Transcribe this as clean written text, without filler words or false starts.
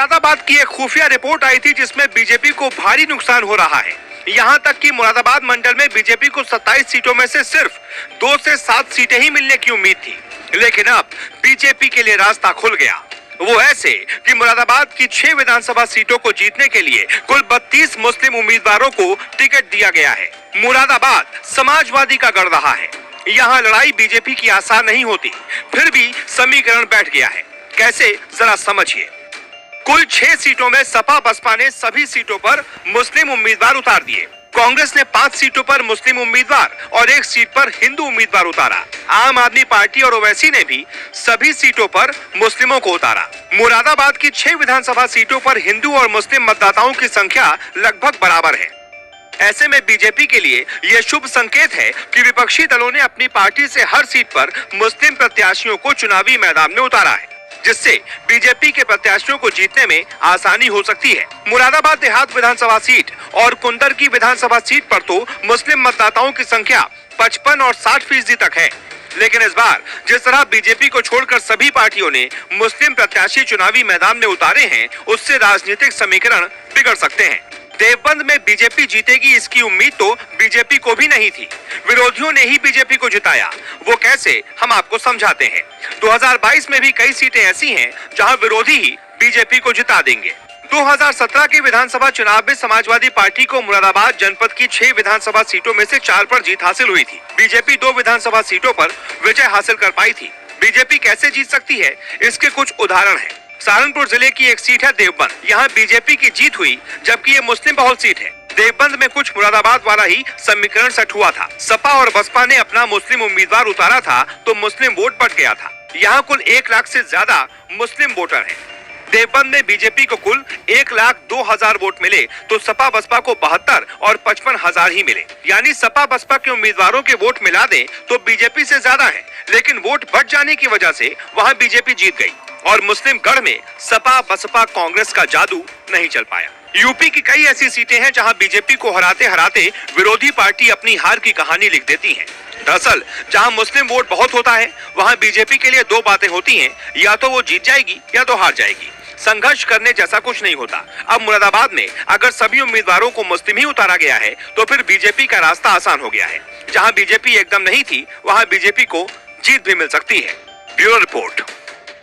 मुरादाबाद की एक खुफिया रिपोर्ट आई थी जिसमें बीजेपी को भारी नुकसान हो रहा है। यहाँ तक कि मुरादाबाद मंडल में बीजेपी को 27 सीटों में से सिर्फ 2 से 7 सीटें ही मिलने की उम्मीद थी, लेकिन अब बीजेपी के लिए रास्ता खुल गया। वो ऐसे कि मुरादाबाद की 6 विधानसभा सीटों को जीतने के लिए कुल 32 मुस्लिम उम्मीदवारों को टिकट दिया गया है। मुरादाबाद समाजवादी का गढ़ रहा है। यहाँ लड़ाई बीजेपी की आसान नहीं होती, फिर भी समीकरण बैठ गया है। कैसे, जरा समझिए। कुल 6 सीटों में सपा बसपा ने सभी सीटों पर मुस्लिम उम्मीदवार उतार दिए। कांग्रेस ने 5 सीटों पर मुस्लिम उम्मीदवार और 1 सीट पर हिंदू उम्मीदवार उतारा। आम आदमी पार्टी और ओवैसी ने भी सभी सीटों पर मुस्लिमों को उतारा। मुरादाबाद की 6 विधानसभा सीटों पर हिंदू और मुस्लिम मतदाताओं की संख्या लगभग बराबर है। ऐसे में बीजेपी के लिए यह शुभ संकेत है कि विपक्षी दलों ने अपनी पार्टी से हर सीट पर मुस्लिम प्रत्याशियों को चुनावी मैदान में उतारा है, जिससे बीजेपी के प्रत्याशियों को जीतने में आसानी हो सकती है। मुरादाबाद देहात विधानसभा सीट और कुंदर की विधानसभा सीट पर तो मुस्लिम मतदाताओं की संख्या 55 और 60% तक है, लेकिन इस बार जिस तरह बीजेपी को छोड़कर सभी पार्टियों ने मुस्लिम प्रत्याशी चुनावी मैदान में उतारे हैं, उससे राजनीतिक समीकरण बिगड़ सकते हैं। देवबंद में बीजेपी जीतेगी इसकी उम्मीद तो बीजेपी को भी नहीं थी। विरोधियों ने ही बीजेपी को जिताया। वो कैसे, हम आपको समझाते हैं। 2022 में भी कई सीटें ऐसी हैं जहां विरोधी ही बीजेपी को जिता देंगे। 2017 के विधानसभा चुनाव में समाजवादी पार्टी को मुरादाबाद जनपद की 6 विधानसभा सीटों में से 4 पर जीत हासिल हुई थी। बीजेपी 2 विधानसभा सीटों पर विजय हासिल कर पाई थी। बीजेपी कैसे जीत सकती है, इसके कुछ उदाहरण हैं। सहारनपुर जिले की एक सीट है देवबंद। यहाँ बीजेपी की जीत हुई, जबकि ये मुस्लिम बहुल सीट है। देवबंद में कुछ मुरादाबाद वाला ही समीकरण सेट हुआ था। सपा और बसपा ने अपना मुस्लिम उम्मीदवार उतारा था तो मुस्लिम वोट बढ़ गया था। यहाँ कुल 1 लाख से ज्यादा मुस्लिम वोटर हैं। देवबंद में बीजेपी को कुल 1,02,000 वोट मिले तो सपा बसपा को 72 और 55,000 ही मिले। यानी सपा बसपा के उम्मीदवारों के वोट मिला दें तो बीजेपी से ज्यादा है, लेकिन वोट बढ़ जाने की वजह से वहाँ बीजेपी जीत गई और मुस्लिम गढ़ में सपा बसपा कांग्रेस का जादू नहीं चल पाया। यूपी की कई ऐसी सीटें हैं जहां बीजेपी को हराते हराते विरोधी पार्टी अपनी हार की कहानी लिख देती है। दरअसल जहां मुस्लिम वोट बहुत होता है, वहां बीजेपी के लिए 2 बातें होती हैं, या तो वो जीत जाएगी या तो हार जाएगी। संघर्ष करने जैसा कुछ नहीं होता। अब मुरादाबाद में अगर सभी उम्मीदवारों को मुस्लिम ही उतारा गया है तो फिर बीजेपी का रास्ता आसान हो गया है। जहाँ बीजेपी एकदम नहीं थी, वहाँ बीजेपी को जीत भी मिल सकती है। Bureau report.